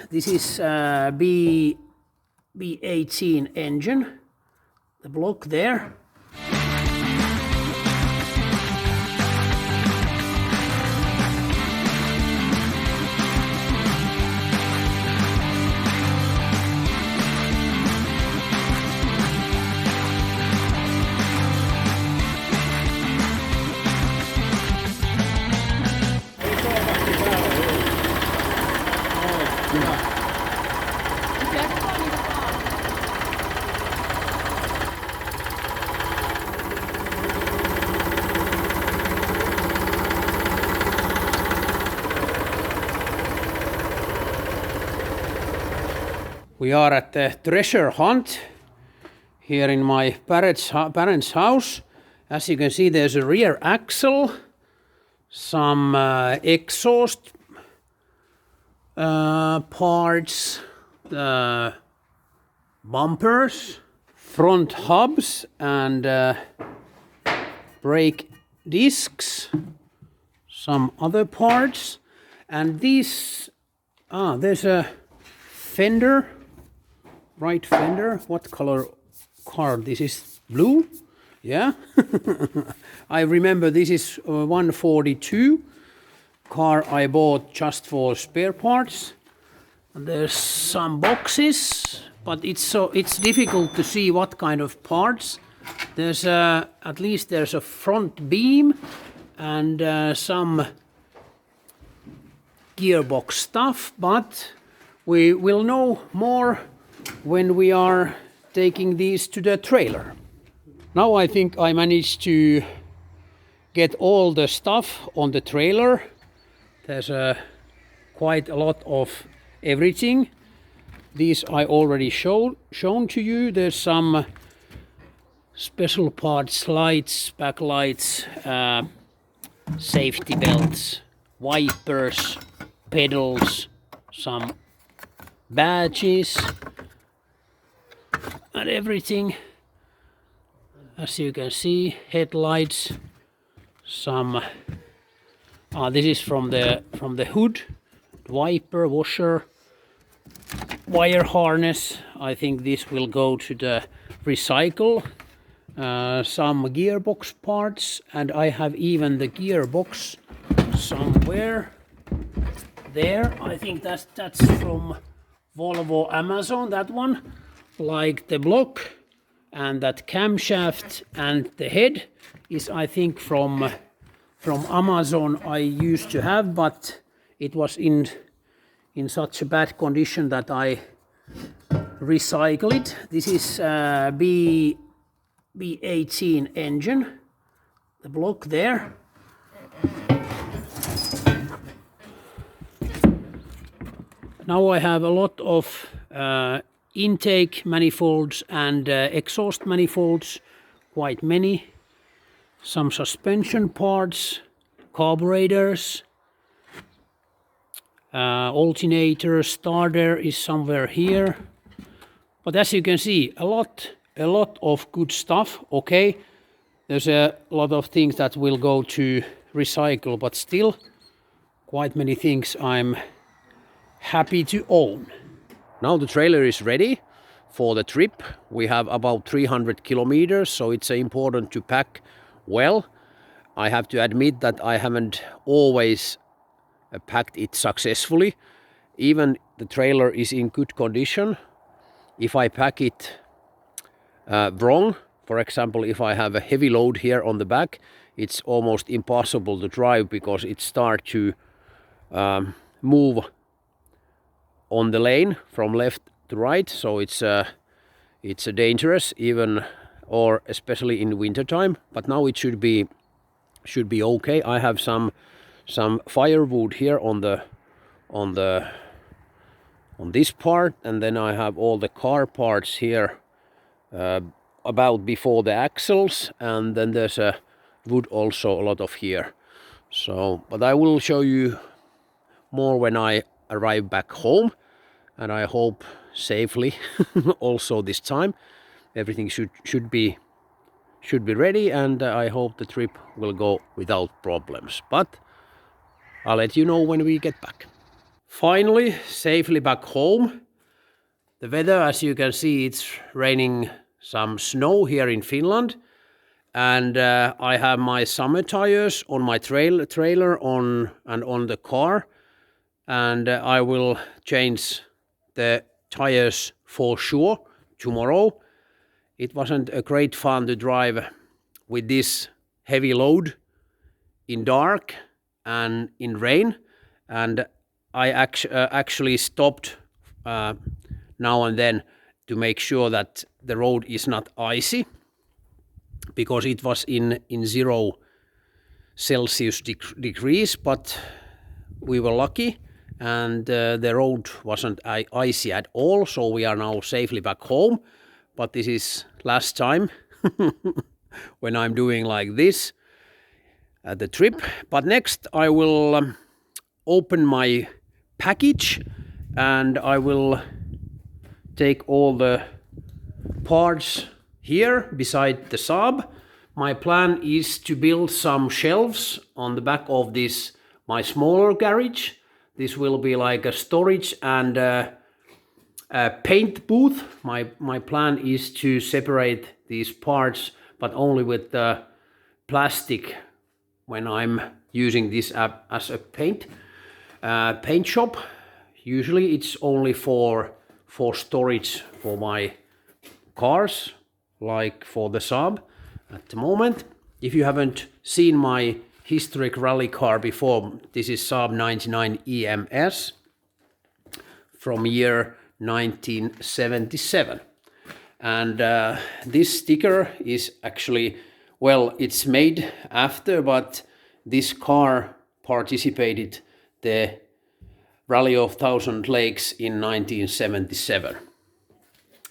This is B18 engine, the block there. We are at the treasure hunt here in my parents' house. As you can see, there's a rear axle, some exhaust parts, bumpers, front hubs and brake discs, some other parts, and these there's a fender, right fender. What color car? This is blue. Yeah. I remember this is 142 car I bought just for spare parts. And there's some boxes, but it's difficult to see what kind of parts. There's at least there's a front beam and some gearbox stuff, but we will know more when we are taking these to the trailer. Now I think I managed to get all the stuff on the trailer. There's quite a lot of everything. These I already shown to you. There's some special parts, lights, backlights, safety belts, wipers, pedals, some badges and everything. As you can see, headlights, some this is from the hood, wiper, washer, wire harness. I think this will go to the recycle. Some gearbox parts, and I have even the gearbox somewhere there. I think that's from Volvo Amazon, that one, like the block and that camshaft and the head is I think from Amazon I used to have, but it was in such a bad condition that I recycle it. This is B18 engine, the block there. Now I have a lot of intake manifolds and exhaust manifolds, quite many. Some suspension parts, carburetors, alternator, starter is somewhere here. But as you can see, a lot of good stuff. Okay, there's a lot of things that will go to recycle, but still quite many things I'm happy to own. Now the trailer is ready for the trip. We have about 300 kilometers, so it's important to pack well. I have to admit that I haven't always packed it successfully. Even the trailer is in good condition. If I pack it wrong, for example, if I have a heavy load here on the back, it's almost impossible to drive because it starts to move on the lane from left to right. So it's dangerous, even or especially in winter time. But now it should be okay. I have some firewood here on this part, and then I have all the car parts here about before the axles, and then there's a wood also a lot of here. So, but I will show you more when I arrive back home, and I hope safely also this time. Everything should be ready, and I hope the trip will go without problems. But I'll let you know when we get back. Finally, safely back home. The weather, as you can see, it's raining some snow here in Finland. And I have my summer tires on my trailer on the car. And I will change the tires for sure tomorrow. It wasn't a great fun to drive with this heavy load in dark and in rain, and I actually stopped now and then to make sure that the road is not icy, because it was in 0 Celsius degrees, but we were lucky and the road wasn't icy at all, so we are now safely back home. But this is last time when I'm doing like this at the trip. But next I will open my package and I will take all the parts here beside the Saab. My plan is to build some shelves on the back of this, my smaller garage. This will be like a storage and a paint booth. My plan is to separate these parts, but only with the plastic when I'm using this as a paint shop. Usually it's only for storage for my cars, like for the Saab at the moment. If you haven't seen my historic rally car before, this is Saab 99 EMS from year 1977. And this sticker is actually, well, it's made after, but this car participated the Rally of Thousand Lakes in 1977.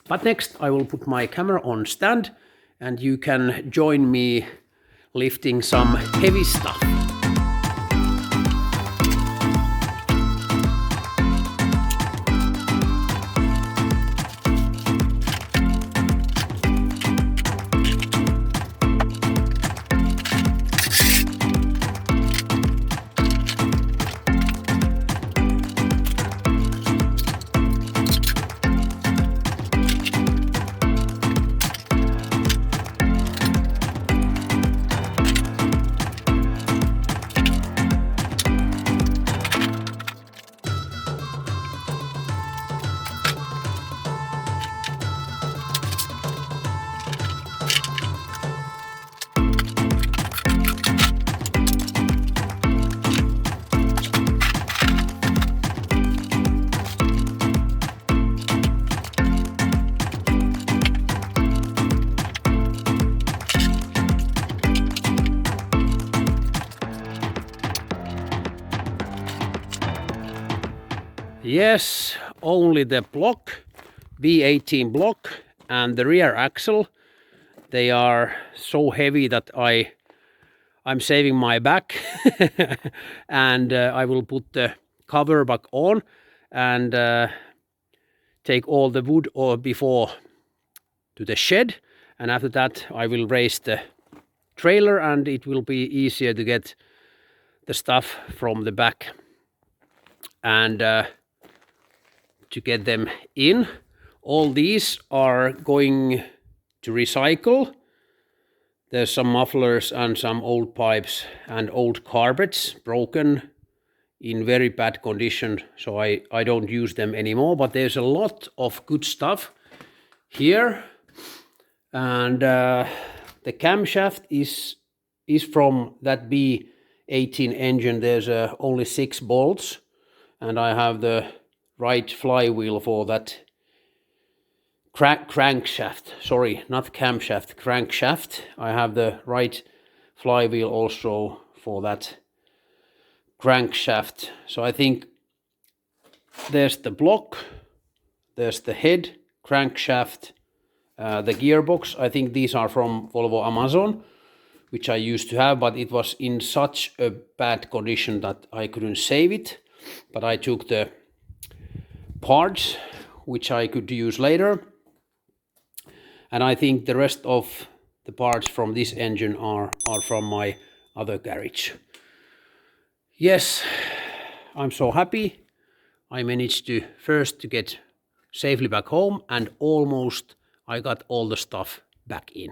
But next I will put my camera on stand and you can join me lifting some heavy stuff. Yes, only the block, B18 block, and the rear axle. They are so heavy that I'm saving my back and I will put the cover back on and take all the wood before to the shed, and after that I will raise the trailer and it will be easier to get the stuff from the back and to get them in. All these are going to recycle. There's some mufflers and some old pipes and old carpets broken in very bad condition, so I don't use them anymore, but there's a lot of good stuff here. And the camshaft is from that B18 engine. There's only 6 bolts and I have the right flywheel for that crankshaft. Sorry, not camshaft, crankshaft. I have the right flywheel also for that crankshaft. So I think there's the block, there's the head, crankshaft, the gearbox. I think these are from Volvo Amazon, which I used to have, but it was in such a bad condition that I couldn't save it. But I took the parts which I could use later, and I think the rest of the parts from this engine are from my other garage. Yes, I'm so happy I managed to first to get safely back home, and almost I got all the stuff back in.